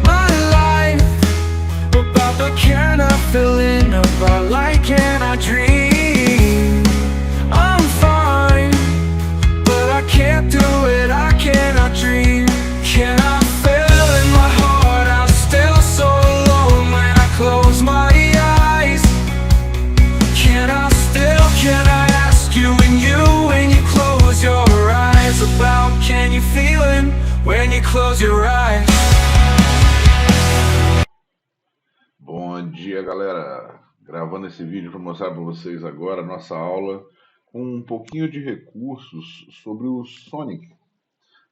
my life, about the can I fill in, about like can I dream. I'm fine, but I can't do it, I cannot dream. Can I feel in my heart, I'm still so alone when I close my eyes. Can I ask you when you close your eyes, about can you feel it when you close your eyes? Bom dia, galera! Gravando esse vídeo para mostrar para vocês agora a nossa aula com um pouquinho de recursos sobre o Sonic.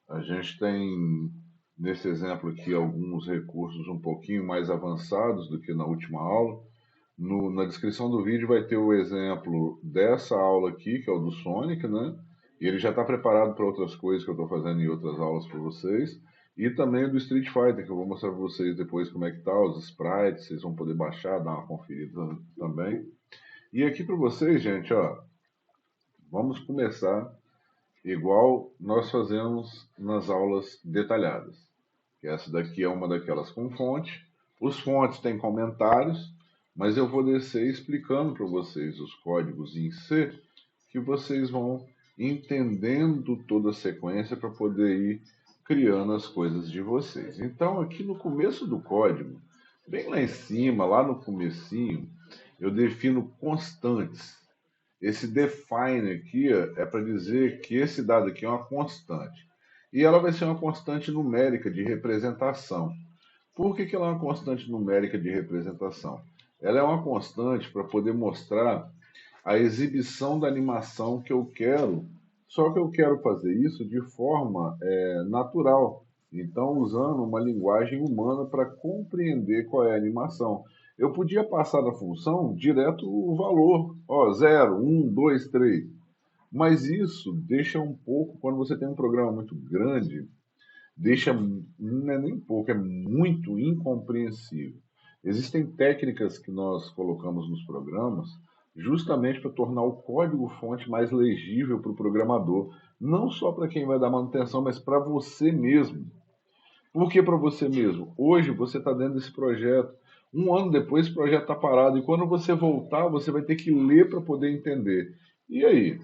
A gente tem, nesse exemplo aqui, alguns recursos um pouquinho mais avançados do que na última aula. Na descrição do vídeo vai ter o exemplo dessa aula aqui, que é o do Sonic, né? E ele já está preparado para outras coisas que eu estou fazendo em outras aulas para vocês. E também o do Street Fighter, que eu vou mostrar para vocês depois como é que tá, os sprites, vocês vão poder baixar, dar uma conferida também. E aqui para vocês, gente, ó, vamos começar igual nós fazemos nas aulas detalhadas. Que essa daqui é uma daquelas com fonte. Os fontes têm comentários, mas eu vou descer explicando para vocês os códigos em C, que vocês vão entendendo toda a sequência para poder ir criando as coisas de vocês. Então, aqui no começo do código, bem lá em cima, lá no comecinho, eu defino constantes. Esse define aqui é para dizer que esse dado aqui é uma constante. E ela vai ser uma constante numérica de representação. Por que ela é uma constante numérica de representação? Ela é uma constante para poder mostrar a exibição da animação que eu quero, só que eu quero fazer isso de forma natural. Então, usando uma linguagem humana para compreender qual é a animação. Eu podia passar da função direto o valor, ó, 0, 1, 2, 3. Mas isso deixa um pouco, quando você tem um programa muito grande, deixa, não é nem pouco, é muito incompreensível. Existem técnicas que nós colocamos nos programas justamente para tornar o código-fonte mais legível para o programador, não só para quem vai dar manutenção, mas para você mesmo. Por que para você mesmo? Hoje você está dentro desse projeto. Um ano depois esse projeto está parado. E quando você voltar, você vai ter que ler para poder entender. E aí?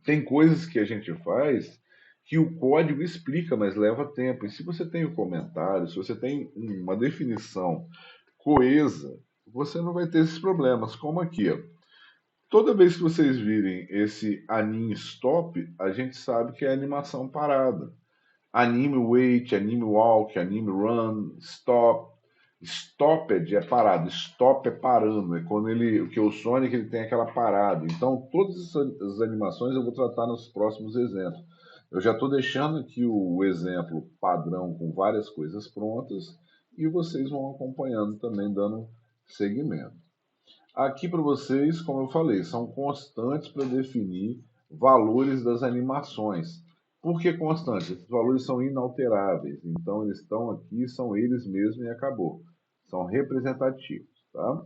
Tem coisas que a gente faz que o código explica, mas leva tempo. E se você tem um comentário, se você tem uma definição coesa, você não vai ter esses problemas. Como aqui, ó. Toda vez que vocês virem esse anime stop, a gente sabe que é animação parada. Anime wait, anime walk, anime run, stop. Stopped é parado, stop é parando, é quando que o Sonic ele tem aquela parada. Então, todas essas animações eu vou tratar nos próximos exemplos. Eu já estou deixando aqui o exemplo padrão com várias coisas prontas e vocês vão acompanhando também, dando seguimento. Aqui para vocês, como eu falei, são constantes para definir valores das animações. Por que constantes? Esses valores são inalteráveis, então eles estão aqui, são eles mesmos e acabou. São representativos, tá?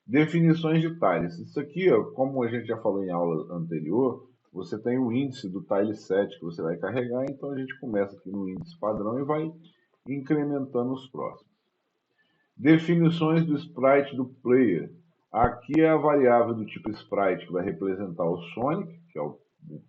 Definições de tiles. Isso aqui, ó, como a gente já falou em aula anterior, você tem o índice do tile set que você vai carregar, então a gente começa aqui no índice padrão e vai incrementando os próximos. Definições do sprite do player. Aqui é a variável do tipo sprite que vai representar o Sonic, que é o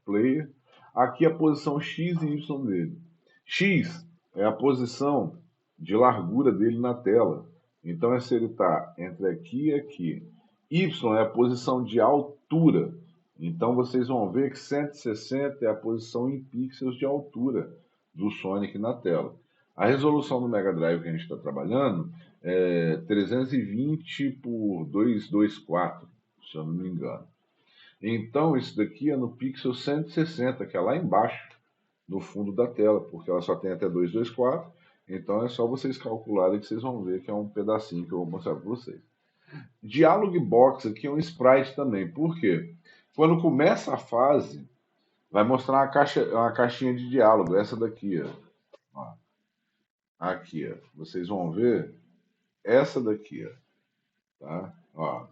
player. Aqui a posição x e y dele. X é a posição de largura dele na tela. Então é se ele está entre aqui e aqui. Y é a posição de altura. Então vocês vão ver que 160 é a posição em pixels de altura do Sonic na tela. A resolução do Mega Drive que a gente está trabalhando é 320 por 224, se eu não me engano. Então isso daqui é no pixel 160, que é lá embaixo, no fundo da tela, porque ela só tem até 224. Então é só vocês calcularem que vocês vão ver que é um pedacinho que eu vou mostrar para vocês. Dialog Box aqui é um sprite também. Por quê? Quando começa a fase, vai mostrar uma caixinha de diálogo. Essa daqui, ó. Aqui, ó. Vocês vão ver essa daqui, ó. Tá? Ó.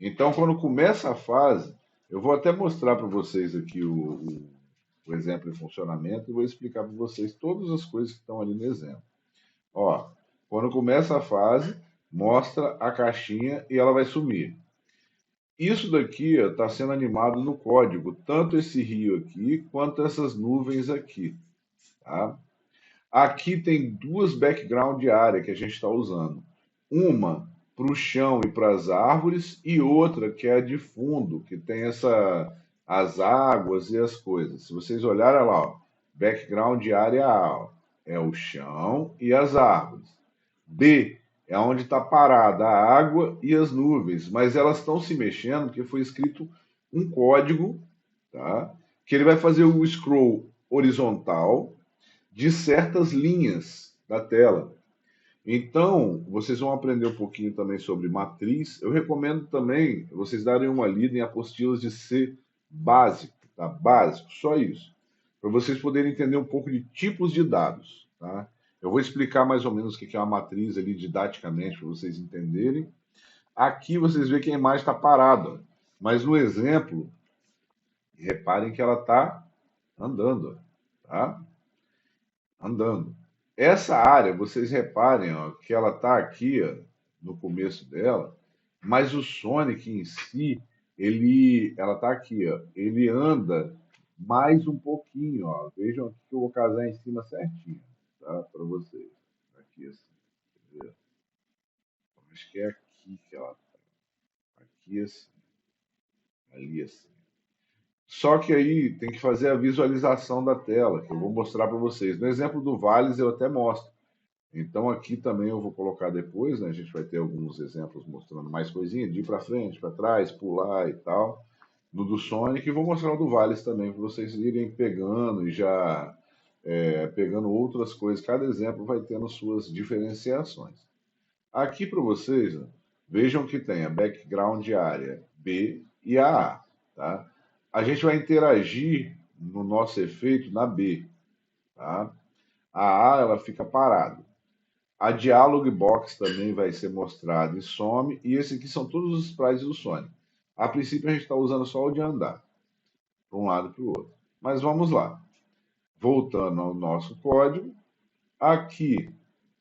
Então, quando começa a fase, eu vou até mostrar para vocês aqui o exemplo em funcionamento e vou explicar para vocês todas as coisas que estão ali no exemplo. Ó, quando começa a fase, mostra a caixinha e ela vai sumir. Isso daqui está sendo animado no código, tanto esse rio aqui quanto essas nuvens aqui. Tá? Aqui tem duas background área que a gente está usando. Uma para o chão e para as árvores e outra que é a de fundo, que tem as águas e as coisas. Se vocês olharem lá, ó, background área A, ó, é o chão e as árvores. B é onde está parada a água e as nuvens, mas elas estão se mexendo porque foi escrito um código, tá? Que ele vai fazer o scroll horizontal de certas linhas da tela. Então, vocês vão aprender um pouquinho também sobre matriz. Eu recomendo também vocês darem uma lida em apostilas de C básico, tá? Básico, só isso. Para vocês poderem entender um pouco de tipos de dados, tá? Eu vou explicar mais ou menos o que é uma matriz ali didaticamente para vocês entenderem. Aqui vocês veem que a imagem está parada, mas no exemplo, reparem que ela está andando, tá? Andando. Essa área, vocês reparem ó, que ela está aqui ó, no começo dela, mas o Sonic em si, ela está aqui, ó, ele anda mais um pouquinho. Ó. Vejam aqui que eu vou casar em cima certinho, tá? Para vocês. Aqui assim, entendeu? Acho que é aqui que ela está. Aqui assim, ali assim. Só que aí tem que fazer a visualização da tela, que eu vou mostrar para vocês. No exemplo do Vales eu até mostro. Então aqui também eu vou colocar depois, né? A gente vai ter alguns exemplos mostrando mais coisinha, de ir para frente, para trás, pular e tal. No do Sonic, e vou mostrar o do Vales também, para vocês irem pegando e já pegando outras coisas. Cada exemplo vai tendo suas diferenciações. Aqui para vocês, ó, vejam que tem a background área B e a A. Tá? A gente vai interagir no nosso efeito na B. Tá? A A ela fica parada. A Dialog Box também vai ser mostrada e some. E esse aqui são todos os sprites do Sonic. A princípio a gente está usando só o de andar, para um lado e para o outro. Mas vamos lá. Voltando ao nosso código. Aqui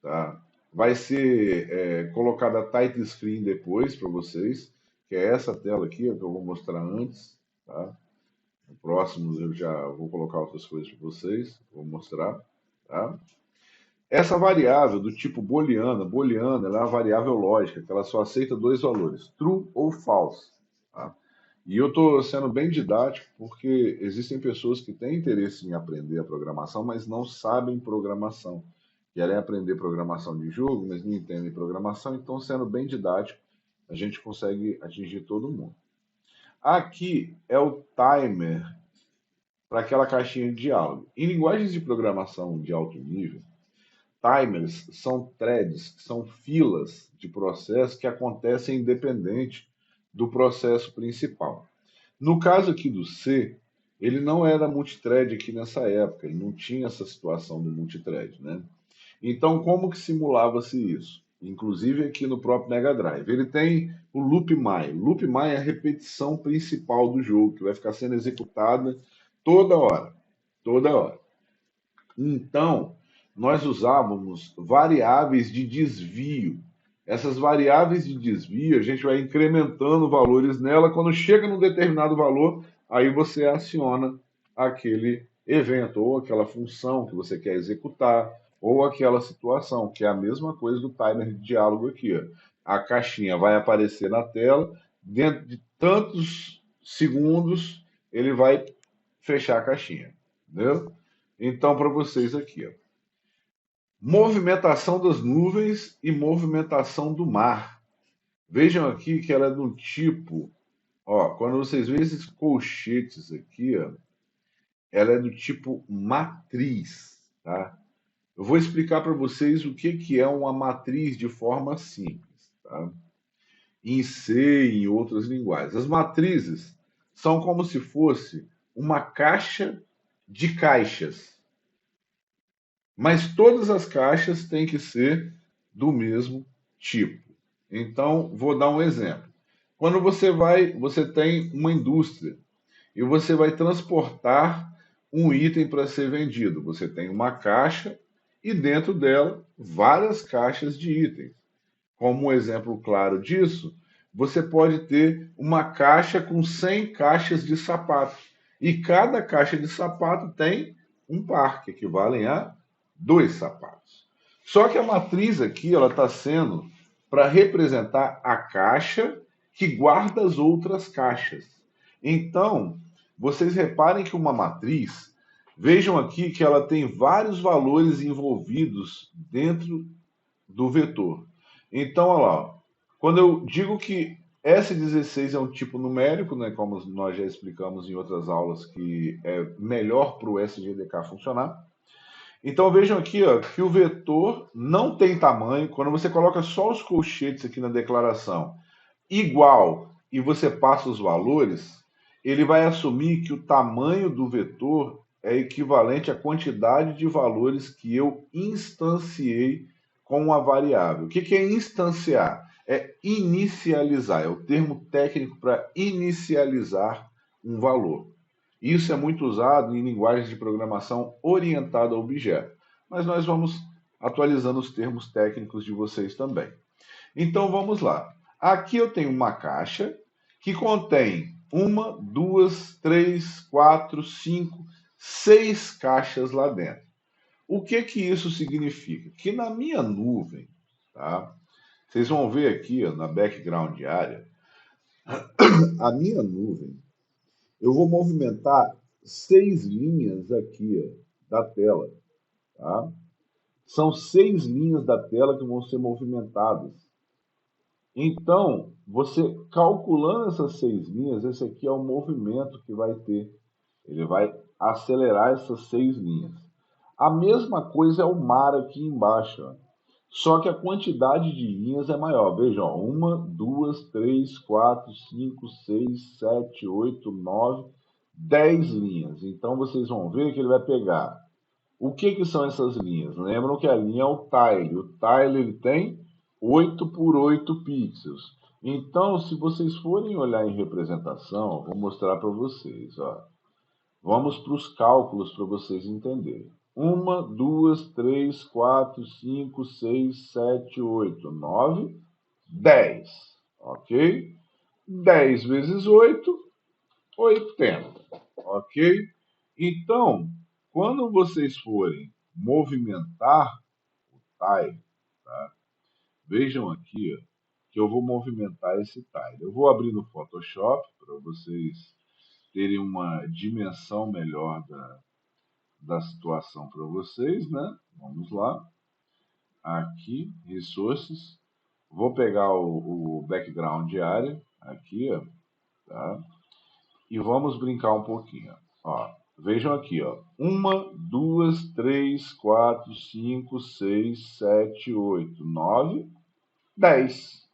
tá, vai ser colocada a title screen depois para vocês, que é essa tela aqui, que eu vou mostrar antes. Tá? No próximo eu já vou colocar outras coisas para vocês, vou mostrar. Tá? Essa variável do tipo booleana ela é uma variável lógica, que ela só aceita dois valores, true ou false. Tá? E eu estou sendo bem didático porque existem pessoas que têm interesse em aprender a programação, mas não sabem programação. Querem aprender programação de jogo, mas não entendem programação, então sendo bem didático, a gente consegue atingir todo mundo. Aqui é o timer para aquela caixinha de diálogo. Em linguagens de programação de alto nível, timers são threads, são filas de processo que acontecem independente do processo principal. No caso aqui do C, ele não era multithread aqui nessa época, ele não tinha essa situação do multithread, né? Então, como que simulava-se isso? Inclusive aqui no próprio Mega Drive. Ele tem o Loop My. Loop My é a repetição principal do jogo, que vai ficar sendo executada toda hora. Toda hora. Então, nós usávamos variáveis de desvio. Essas variáveis de desvio, a gente vai incrementando valores nela. Quando chega num determinado valor, aí você aciona aquele evento, ou aquela função que você quer executar, ou aquela situação, que é a mesma coisa do timer de diálogo aqui. Ó. A caixinha vai aparecer na tela, dentro de tantos segundos, ele vai fechar a caixinha. Entendeu? Então, para vocês aqui, ó. Movimentação das nuvens e movimentação do mar. Vejam aqui que ela é do tipo, ó, quando vocês veem esses colchetes aqui, ó, ela é do tipo matriz, tá? Eu vou explicar para vocês o que é uma matriz de forma simples, tá? Em C e em outras linguagens. As matrizes são como se fosse uma caixa de caixas. Mas todas as caixas têm que ser do mesmo tipo. Então, vou dar um exemplo. Quando você tem uma indústria e você vai transportar um item para ser vendido. Você tem uma caixa e dentro dela várias caixas de itens. Como um exemplo claro disso, você pode ter uma caixa com 100 caixas de sapato. E cada caixa de sapato tem um par, que equivalem a 2 sapatos. Só que a matriz aqui ela está sendo para representar a caixa que guarda as outras caixas. Então, vocês reparem que uma matriz, vejam aqui que ela tem vários valores envolvidos dentro do vetor. Então, olha lá, quando eu digo que S16 é um tipo numérico, né, como nós já explicamos em outras aulas, que é melhor para o SGDK funcionar. Então vejam aqui ó, que o vetor não tem tamanho. Quando você coloca só os colchetes aqui na declaração, igual, e você passa os valores, ele vai assumir que o tamanho do vetor é equivalente à quantidade de valores que eu instanciei com uma variável. O que é instanciar? É inicializar, é o termo técnico para inicializar um valor. Isso é muito usado em linguagens de programação orientada a objeto, mas nós vamos atualizando os termos técnicos de vocês também. Então vamos lá. Aqui eu tenho uma caixa que contém 1, 2, 3, 4, 5, 6 caixas lá dentro. O que isso significa? Que na minha nuvem, tá? Vocês vão ver aqui ó, na background área, a minha nuvem, eu vou movimentar 6 linhas aqui ó, da tela. Tá? São 6 linhas da tela que vão ser movimentadas. Então, você calculando essas 6 linhas, esse aqui é o movimento que vai ter. Ele vai acelerar essas 6 linhas. A mesma coisa é o mar aqui embaixo. Ó. Só que a quantidade de linhas é maior. Veja, ó, 1, 2, 3, 4, 5, 6, 7, 8, 9, 10 linhas. Então, vocês vão ver que ele vai pegar. O que são essas linhas? Lembram que a linha é o tile. O tile ele tem 8 por 8 pixels. Então, se vocês forem olhar em representação, vou mostrar para vocês. Ó. Vamos para os cálculos para vocês entenderem. 1, 2, 3, 4, 5, 6, 7, 8, 9, 10. Ok? 10 vezes 8, 80. Ok? Então, quando vocês forem movimentar o tile, tá? Vejam aqui ó, que eu vou movimentar esse tile. Eu vou abrir no Photoshop para vocês terem uma dimensão melhor da situação para vocês, né? Vamos lá. Aqui, Resources. Vou pegar o background área, aqui, ó, tá? E vamos brincar um pouquinho. Ó, vejam aqui, ó. 1, 2, 3, 4, 5, 6, 7, 8, 9, 10.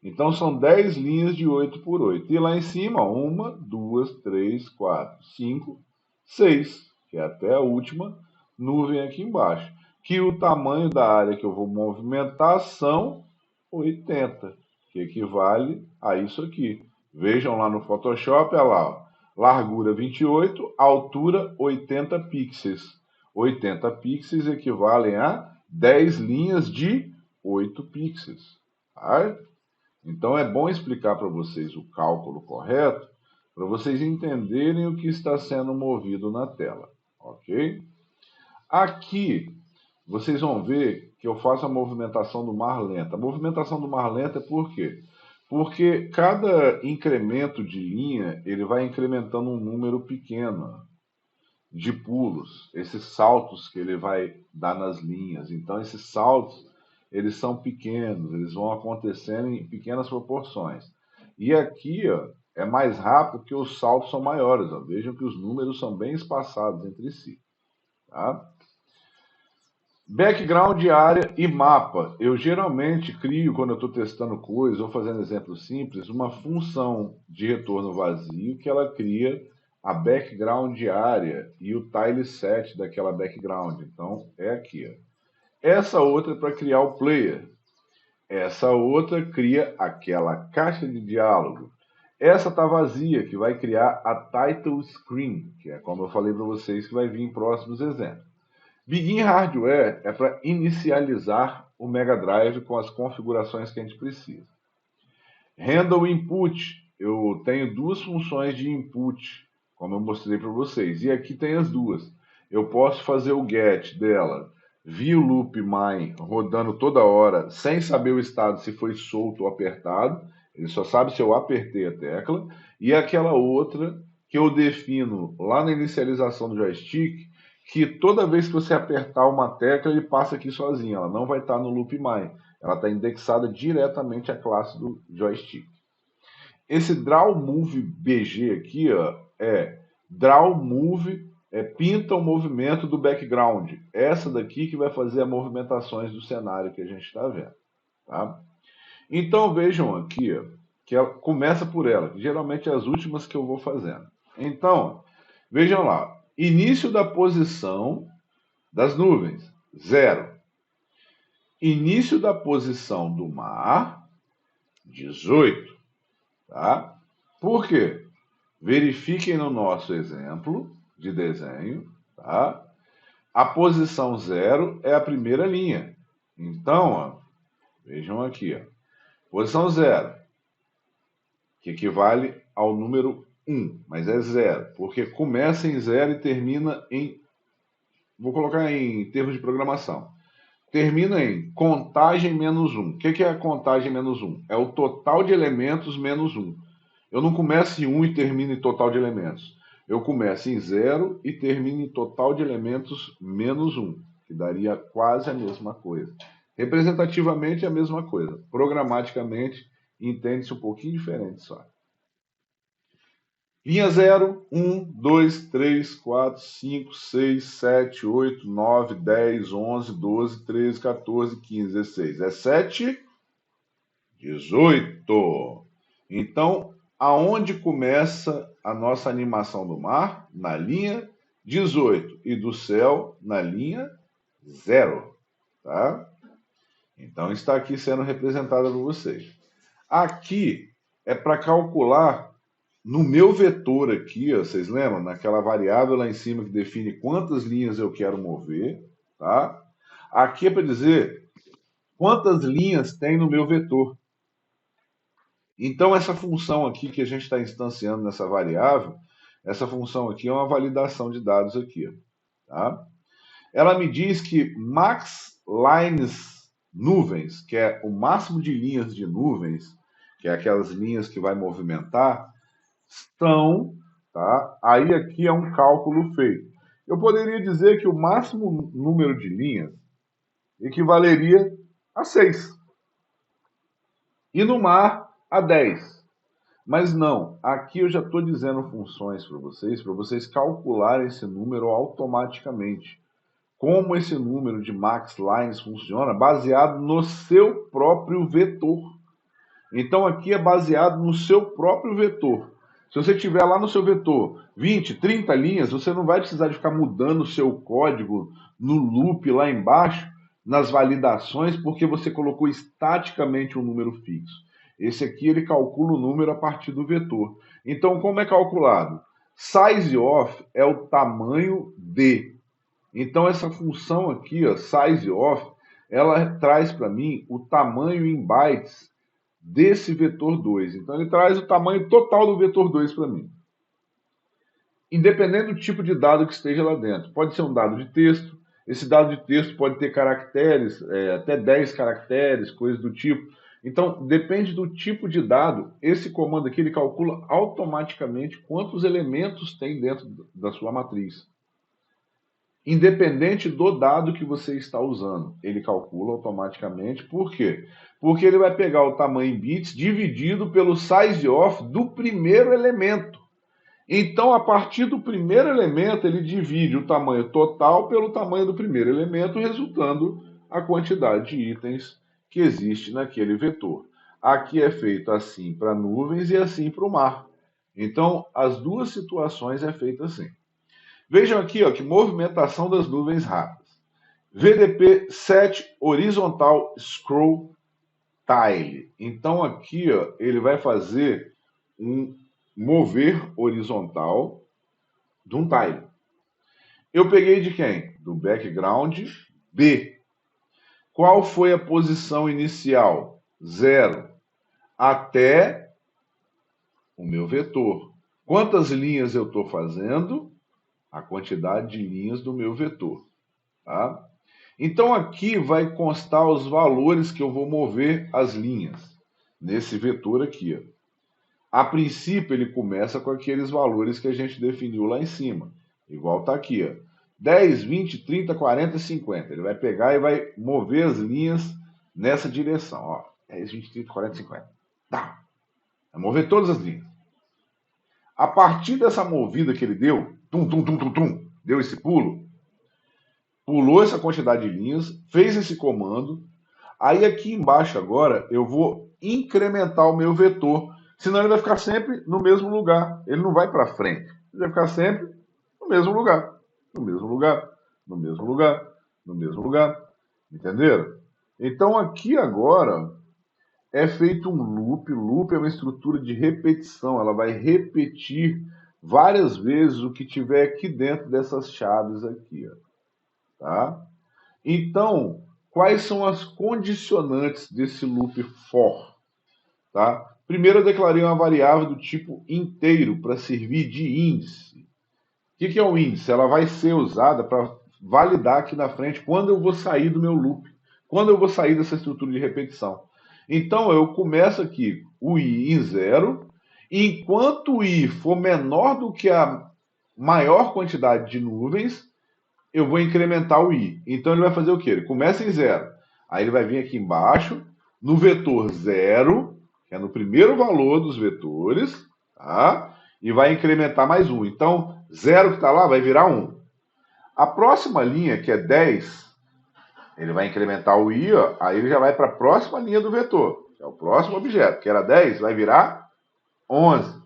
Então são 10 linhas de 8 por 8. E lá em cima, 1, 2, 3, 4, 5, 6, que é até a última nuvem aqui embaixo. Que o tamanho da área que eu vou movimentar são 80, que equivale a isso aqui. Vejam lá no Photoshop, olha lá, ó, largura 28, altura 80 pixels. 80 pixels equivalem a 10 linhas de 8 pixels. Tá? Então é bom explicar para vocês o cálculo correto, para vocês entenderem o que está sendo movido na tela, ok? Aqui vocês vão ver que eu faço a movimentação do mar lenta. A movimentação do mar lenta é por quê? Porque cada incremento de linha ele vai incrementando um número pequeno de pulos, esses saltos que ele vai dar nas linhas. Então esses saltos eles são pequenos, eles vão acontecendo em pequenas proporções. E aqui ó, é mais rápido porque os saltos são maiores. Ó. Vejam que os números são bem espaçados entre si. Tá? Background, área e mapa. Eu geralmente crio, quando eu estou testando coisas ou fazendo exemplos simples, uma função de retorno vazio que ela cria a background área e o tileset daquela background. Então, é aqui. Ó. Essa outra é para criar o player. Essa outra cria aquela caixa de diálogo. Essa está vazia, que vai criar a title screen, que é como eu falei para vocês, que vai vir em próximos exemplos. Begin Hardware é para inicializar o Mega Drive com as configurações que a gente precisa. Handle Input, eu tenho duas funções de input, como eu mostrei para vocês, e aqui tem as duas. Eu posso fazer o get dela via o loop mine rodando toda hora, sem saber o estado se foi solto ou apertado, ele só sabe se eu apertei a tecla, e aquela outra que eu defino lá na inicialização do joystick, que toda vez que você apertar uma tecla, ele passa aqui sozinho, ela não vai estar no loop mine, ela está indexada diretamente à classe do joystick. Esse Draw Move BG aqui, ó, Draw Move, pinta o movimento do background. Essa daqui que vai fazer as movimentações do cenário que a gente está vendo. Tá? Então vejam aqui, ó, que ela começa por ela, que geralmente é as últimas que eu vou fazendo. Então, vejam lá, início da posição das nuvens, 0. Início da posição do mar, 18. Tá? Por quê? Verifiquem no nosso exemplo de desenho, tá? A posição 0 é a primeira linha. Então, ó, vejam aqui, ó, posição 0, que equivale ao número 1, mas é 0, porque começa em 0 e termina em, vou colocar em termos de programação, termina em contagem menos 1. O que é a contagem menos 1? É o total de elementos menos 1. Eu não começo em 1 e termino em total de elementos. Eu começo em 0 e termino em total de elementos menos 1, que daria quase a mesma coisa. Representativamente é a mesma coisa. Programaticamente, entende-se um pouquinho diferente só. Linha 0, 1, 2, 3, 4, 5, 6, 7, 8, 9, 10, 11, 12, 13, 14, 15, 16, 17, 18. Então, aonde começa a nossa animação do mar? Na linha 18 e do céu na linha 0. Tá? Então, está aqui sendo representada por vocês. Aqui é para calcular no meu vetor aqui, ó, vocês lembram? Naquela variável lá em cima que define quantas linhas eu quero mover. Tá? Aqui é para dizer quantas linhas tem no meu vetor. Então, essa função aqui que a gente está instanciando nessa variável, essa função aqui é uma validação de dados aqui. Tá? Ela me diz que max lines nuvens, que é o máximo de linhas de nuvens, que é aquelas linhas que vai movimentar, estão, tá? Aí aqui é um cálculo feito. Eu poderia dizer que o máximo número de linhas equivaleria a 6. E no mar, a 10. Mas não, aqui eu já estou dizendo funções para vocês calcularem esse número automaticamente. Como esse número de max lines funciona? Baseado no seu próprio vetor. Então aqui é baseado no seu próprio vetor. Se você tiver lá no seu vetor 20, 30 linhas, você não vai precisar de ficar mudando o seu código no loop lá embaixo, nas validações, porque você colocou estaticamente um número fixo. Esse aqui ele calcula o número a partir do vetor. Então, como é calculado? Size of é o tamanho de. Então, essa função aqui, ó, size of, ela traz para mim o tamanho em bytes desse vetor 2. Então, ele traz o tamanho total do vetor 2 para mim. Independente do tipo de dado que esteja lá dentro. Pode ser um dado de texto. Esse dado de texto pode ter caracteres, até 10 caracteres, coisas do tipo. Então, depende do tipo de dado. Esse comando aqui, ele calcula automaticamente quantos elementos tem dentro da sua matriz. Independente do dado que você está usando, ele calcula automaticamente. Por quê? Porque ele vai pegar o tamanho em bits dividido pelo size of do primeiro elemento. Então, a partir do primeiro elemento, ele divide o tamanho total pelo tamanho do primeiro elemento, resultando a quantidade de itens que existe naquele vetor. Aqui é feito assim para nuvens e assim para o mar. Então, as duas situações é feito assim. Vejam aqui, ó, que movimentação das nuvens rápidas. VDP set horizontal scroll tile. Então aqui, ó, ele vai fazer um mover horizontal de um tile. Eu peguei de quem? Do background B. Qual foi a posição inicial? 0. Até o meu vetor. Quantas linhas eu estou fazendo? A quantidade de linhas do meu vetor. Tá? Então aqui vai constar os valores que eu vou mover as linhas. Nesse vetor aqui. Ó. A princípio ele começa com aqueles valores que a gente definiu lá em cima. Igual está aqui. Ó. 10, 20, 30, 40, 50. Ele vai pegar e vai mover as linhas nessa direção. Ó. 10, 20, 30, 40, 50. Tá. Vai mover todas as linhas. A partir dessa movida que ele deu, deu esse pulo, pulou essa quantidade de linhas, fez esse comando. Aí aqui embaixo agora eu vou incrementar o meu vetor, senão ele vai ficar sempre no mesmo lugar. Ele não vai para frente. Ele vai ficar sempre no mesmo lugar, no mesmo lugar, no mesmo lugar, no mesmo lugar. Entenderam? Então aqui agora é feito um loop. Loop é uma estrutura de repetição. Ela vai repetir várias vezes o que tiver aqui dentro dessas chaves aqui. Ó. Tá? Então, quais são as condicionantes desse loop for? Tá? Primeiro, eu declarei uma variável do tipo inteiro para servir de índice. O que é o índice? Ela vai ser usada para validar aqui na frente quando eu vou sair do meu loop, quando eu vou sair dessa estrutura de repetição. Então, eu começo aqui o i em 0, e enquanto o i for menor do que a maior quantidade de nuvens, eu vou incrementar o i. Então, ele vai fazer o quê? Ele começa em 0. Aí ele vai vir aqui embaixo, no vetor 0, que é no primeiro valor dos vetores, tá? E vai incrementar mais 1. Então, 0 que está lá vai virar 1. A próxima linha, que é 10, ele vai incrementar o i, ó, aí ele já vai para a próxima linha do vetor, que é o próximo objeto, que era 10, vai virar 11.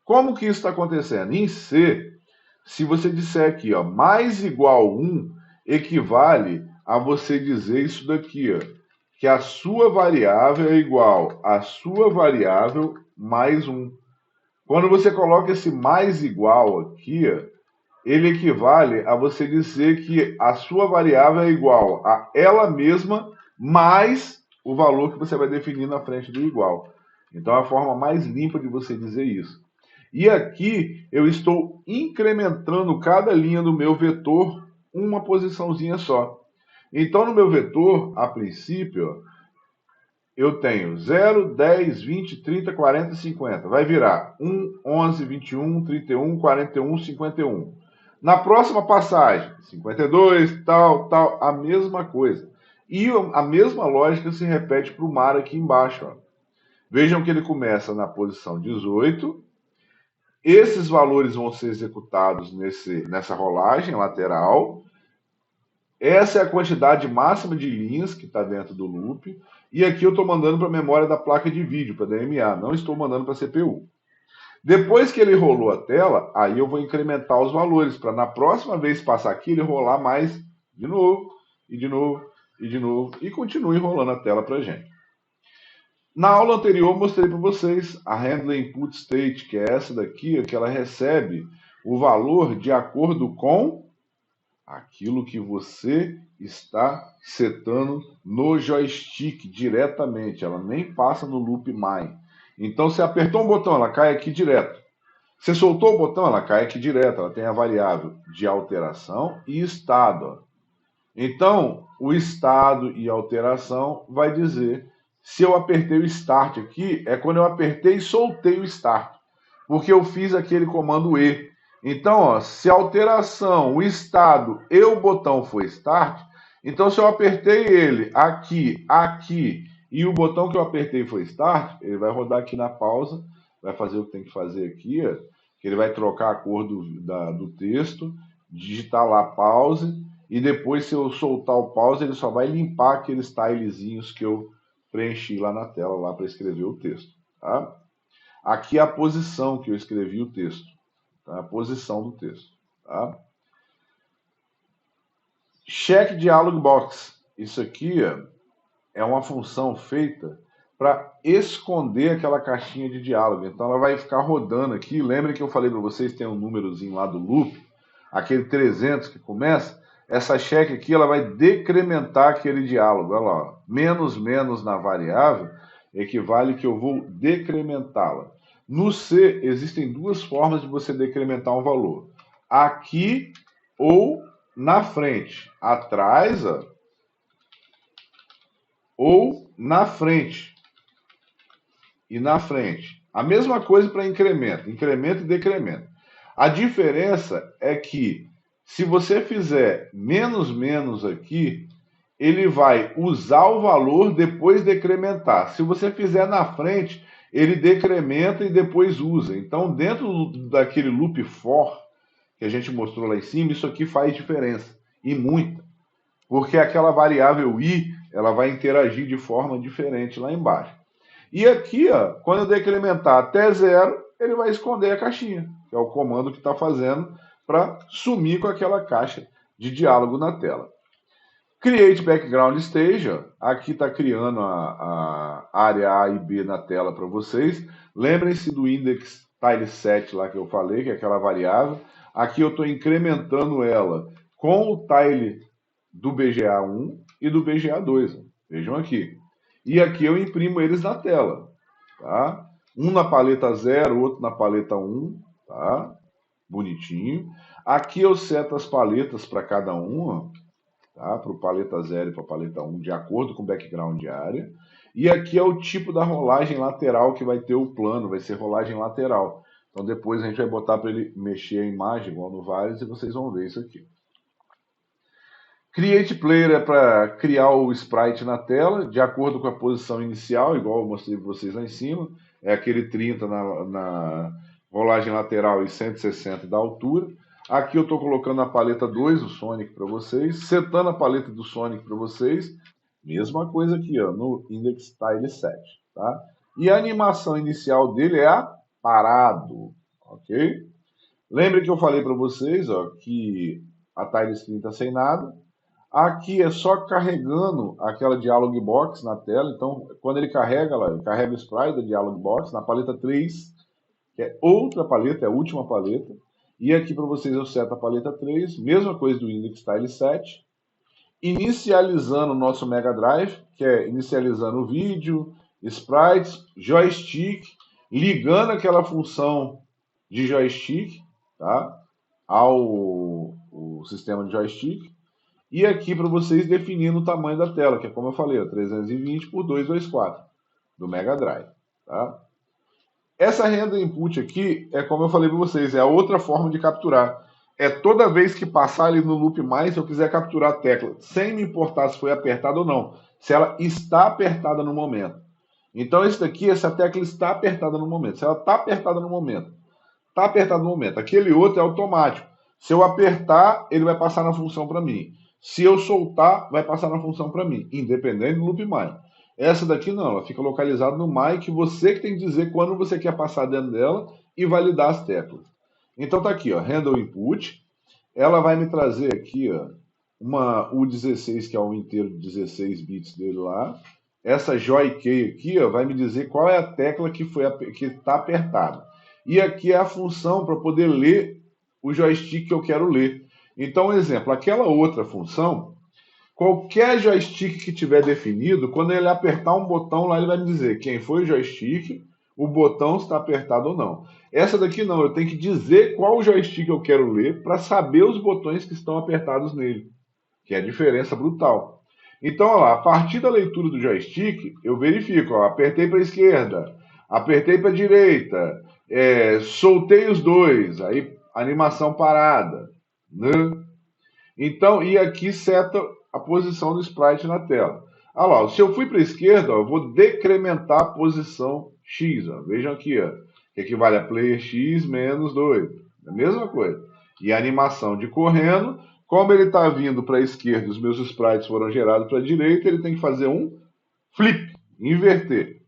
Como que isso está acontecendo? Em C, se você disser aqui, ó, mais igual 1, equivale a você dizer isso daqui, ó, que a sua variável é igual à sua variável mais 1. Quando você coloca esse mais igual aqui, ó, ele equivale a você dizer que a sua variável é igual a ela mesma mais o valor que você vai definir na frente do igual. Então, é a forma mais limpa de você dizer isso. E aqui eu estou incrementando cada linha do meu vetor uma posiçãozinha só. Então, no meu vetor, a princípio, eu tenho 0, 10, 20, 30, 40, 50. Vai virar 1, 11, 21, 31, 41, 51. Na próxima passagem, 52, tal, a mesma coisa. E a mesma lógica se repete para o mar aqui embaixo. Ó. Vejam que ele começa na posição 18. Esses valores vão ser executados nessa rolagem lateral. Essa é a quantidade máxima de linhas que está dentro do loop. E aqui eu estou mandando para a memória da placa de vídeo, para a DMA. Não estou mandando para a CPU. Depois que ele rolou a tela, aí eu vou incrementar os valores, para na próxima vez passar aqui, ele rolar mais de novo, e de novo, e de novo, e continue rolando a tela para a gente. Na aula anterior, eu mostrei para vocês a Handler Input State, que é essa daqui, que ela recebe o valor de acordo com aquilo que você está setando no joystick diretamente. Ela nem passa no loop mine. Então, você apertou um botão, ela cai aqui direto. Você soltou o botão, ela cai aqui direto. Ela tem a variável de alteração e estado. Ó. Então, o estado e alteração vai dizer se eu apertei o start aqui, é quando eu apertei e soltei o start. Porque eu fiz aquele comando E. Então, ó, se a alteração, o estado e o botão foi start, então se eu apertei ele aqui, aqui, e o botão que eu apertei foi start, ele vai rodar aqui na pausa, vai fazer o que tem que fazer aqui, ó, que ele vai trocar a cor do texto, digitar lá pause, e depois se eu soltar o pause, ele só vai limpar aqueles tilezinhos que eu preenchi lá na tela lá para escrever o texto. Tá? Aqui é a posição que eu escrevi o texto. Tá? A posição do texto. Tá? Check Dialog Box. Isso aqui é uma função feita para esconder aquela caixinha de diálogo. Então ela vai ficar rodando aqui. Lembrem que eu falei para vocês, tem um númerozinho lá do loop, aquele 300 que começa. Essa check aqui ela vai decrementar aquele diálogo. Olha lá, menos menos na variável equivale que eu vou decrementá-la. No C existem duas formas de você decrementar um valor: aqui ou na frente, atrás, ó, ou na frente e na frente. A mesma coisa para incremento, incremento e decremento. A diferença é que se você fizer menos menos aqui, ele vai usar o valor depois decrementar. Se você fizer na frente, ele decrementa e depois usa. Então, dentro daquele loop for que a gente mostrou lá em cima, isso aqui faz diferença, e muita. Porque aquela variável i, ela vai interagir de forma diferente lá embaixo. E aqui, ó, quando eu decrementar até zero, ele vai esconder a caixinha, que é o comando que está fazendo para sumir com aquela caixa de diálogo na tela. Create Background Stage, ó, aqui está criando a área A e B na tela para vocês. Lembrem-se do index tile set lá que eu falei, que é aquela variável. Aqui eu estou incrementando ela com o tile do BGA1 e do BGA2. Vejam aqui. E aqui eu imprimo eles na tela. Tá? Um na paleta 0, outro na paleta 1. Tá? Bonitinho. Aqui eu seto as paletas para cada um, tá? Para o paleta 0 e para a paleta 1, de acordo com o background de área. E aqui é o tipo da rolagem lateral que vai ter o plano, vai ser rolagem lateral. Então depois a gente vai botar para ele mexer a imagem, igual no Vares, e vocês vão ver isso aqui. Create Player é para criar o sprite na tela, de acordo com a posição inicial, igual eu mostrei para vocês lá em cima. É aquele 30 na rolagem lateral e 160 da altura. Aqui eu estou colocando a paleta 2 do Sonic para vocês, setando a paleta do Sonic para vocês. Mesma coisa aqui, ó, no Index Tile Set. Tá? E a animação inicial dele é parado. Ok? Lembre que eu falei para vocês, ó, que a Tile Screen está sem nada. Aqui é só carregando aquela Dialog Box na tela. Então, quando ele carrega, ele carrega o sprite da Dialog Box na paleta 3, que é outra paleta, é a última paleta. E aqui para vocês eu seto a paleta 3, mesma coisa do Index Tile Set. Inicializando o nosso Mega Drive, que é inicializando o vídeo, sprites, joystick, ligando aquela função de joystick, tá? ao sistema de joystick. E aqui para vocês definindo o tamanho da tela, que é como eu falei, 320 por 224 do Mega Drive. Tá? Essa render input aqui é como eu falei para vocês, é a outra forma de capturar. É toda vez que passar ali no loop mais, se eu quiser capturar a tecla, sem me importar se foi apertada ou não, se ela está apertada no momento. Então esse daqui, essa tecla está apertada no momento. Se ela está apertada no momento, está apertada no momento. Aquele outro é automático. Se eu apertar, ele vai passar na função para mim. Se eu soltar, vai passar na função para mim, independente do loop my. Essa daqui não, ela fica localizada no my, que você que tem que dizer quando você quer passar dentro dela e validar as teclas. Então tá aqui, ó, handle input. Ela vai me trazer aqui, ó, o 16, que é o inteiro de 16 bits dele lá. Essa joy key aqui, ó, vai me dizer qual é a tecla que está apertada. E aqui é a função para poder ler o joystick que eu quero ler. Então, exemplo, aquela outra função, qualquer joystick que tiver definido, quando ele apertar um botão lá, ele vai me dizer quem foi o joystick, o botão está apertado ou não. Essa daqui não, eu tenho que dizer qual joystick eu quero ler para saber os botões que estão apertados nele, que é a diferença brutal. Então, olha lá, a partir da leitura do joystick, eu verifico, ó, apertei para a esquerda, apertei para a direita, soltei os dois, aí animação parada. Né? Então, e aqui seta a posição do sprite na tela. Olha lá, se eu fui para a esquerda, ó, eu vou decrementar a posição X. Ó. Vejam aqui, ó, que equivale a player X menos 2. É a mesma coisa. E a animação de correndo, como ele está vindo para a esquerda, os meus sprites foram gerados para a direita, ele tem que fazer um flip, inverter.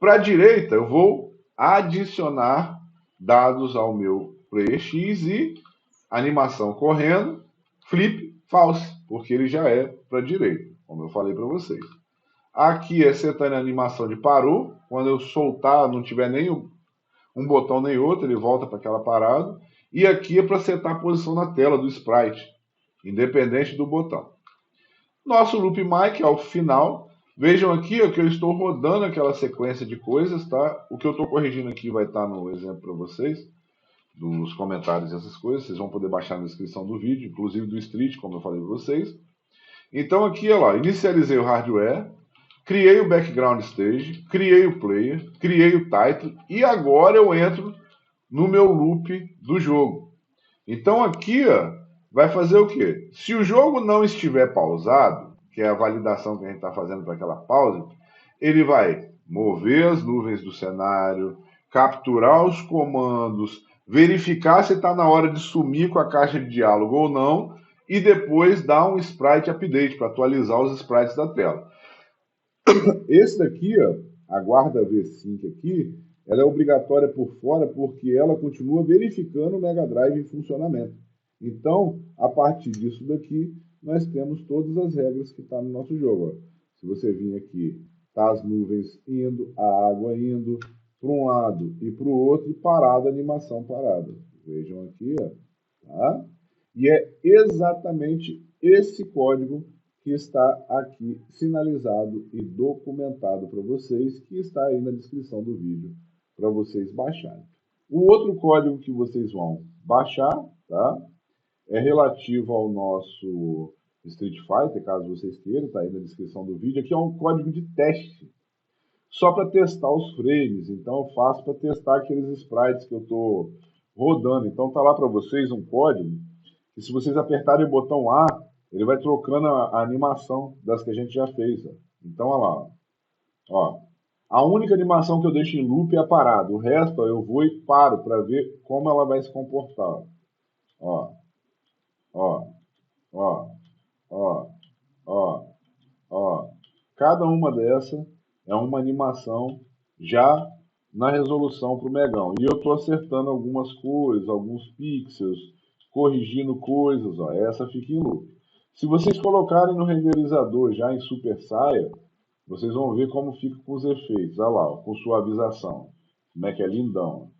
Para a direita, eu vou adicionar dados ao meu player X e animação correndo, flip, false, porque ele já é para a direita, como eu falei para vocês. Aqui é setando a animação de parou. Quando eu soltar, não tiver nem um botão nem outro, ele volta para aquela parada. E aqui é para setar a posição na tela do sprite, independente do botão. Nosso loop mic ao final. Vejam aqui ó, que eu estou rodando aquela sequência de coisas, tá? O que eu estou corrigindo aqui vai estar no exemplo para vocês, dos comentários e essas coisas. Vocês vão poder baixar na descrição do vídeo, inclusive do Street, como eu falei para vocês. Então aqui, ó, inicializei o hardware, criei o background stage, criei o player, criei o title e agora eu entro no meu loop do jogo. Então aqui ó, vai fazer o quê? Se o jogo não estiver pausado, que é a validação que a gente está fazendo para aquela pausa, ele vai mover as nuvens do cenário, capturar os comandos, verificar se está na hora de sumir com a caixa de diálogo ou não, e depois dar um sprite update para atualizar os sprites da tela. Esse daqui, ó, a guarda V5 aqui, ela é obrigatória por fora porque ela continua verificando o Mega Drive em funcionamento. Então, a partir disso daqui, nós temos todas as regras que estão no nosso jogo. Ó. Se você vir aqui, tá as nuvens indo, a água indo para um lado e para o outro, e parada, a animação parada. Vejam aqui, ó, tá? E é exatamente esse código que está aqui sinalizado e documentado para vocês, que está aí na descrição do vídeo para vocês baixarem. O outro código que vocês vão baixar, tá? É relativo ao nosso Street Fighter, caso vocês queiram, está aí na descrição do vídeo. Aqui é um código de teste, só para testar os frames. Então eu faço para testar aqueles sprites que eu estou rodando. Então tá lá para vocês um código, que se vocês apertarem o botão A, ele vai trocando a animação das que a gente já fez. Ó. Então olha lá. Ó. A única animação que eu deixo em loop é a parada. O resto ó, eu vou e paro para ver como ela vai se comportar. Ó. Ó, ó, ó, ó, ó. Cada uma dessa é uma animação já na resolução para o Megão. E eu estou acertando algumas coisas, alguns pixels, corrigindo coisas. Ó. Essa fica em loop. Se vocês colocarem no renderizador já em Super Saia, vocês vão ver como fica com os efeitos. Olha lá, ó, com suavização. Como é que é lindão.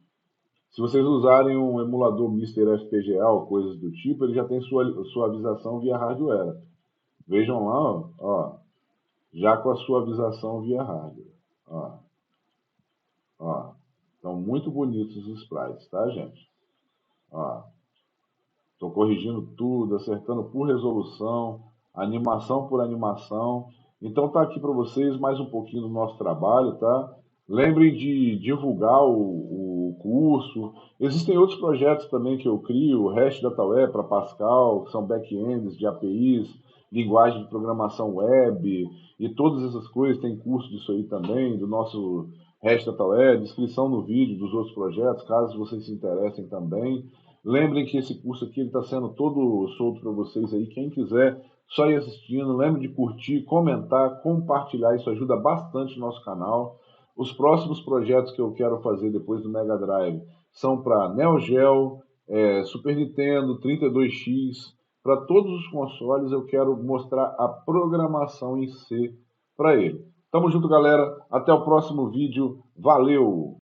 Se vocês usarem um emulador Mr. FPGA ou coisas do tipo, ele já tem suavização via hardware. Vejam lá, ó, já com a suavização via hardware. Ó. Estão muito bonitos os sprites, tá, gente? Estou corrigindo tudo, acertando por resolução, animação por animação. Então tá aqui para vocês mais um pouquinho do nosso trabalho, tá? Lembrem de divulgar o curso. Existem outros projetos também que eu crio, o Hash DataWeb para Pascal, que são back-ends de APIs, linguagem de programação web e todas essas coisas. Tem curso disso aí também, do nosso Hash DataWeb, descrição no vídeo dos outros projetos, caso vocês se interessem também. Lembrem que esse curso aqui está sendo todo solto para vocês aí. Quem quiser, só ir assistindo. Lembre de curtir, comentar, compartilhar. Isso ajuda bastante o nosso canal. Os próximos projetos que eu quero fazer depois do Mega Drive são para Neo Geo, Super Nintendo, 32X. Para todos os consoles eu quero mostrar a programação em C para ele. Tamo junto, galera. Até o próximo vídeo. Valeu!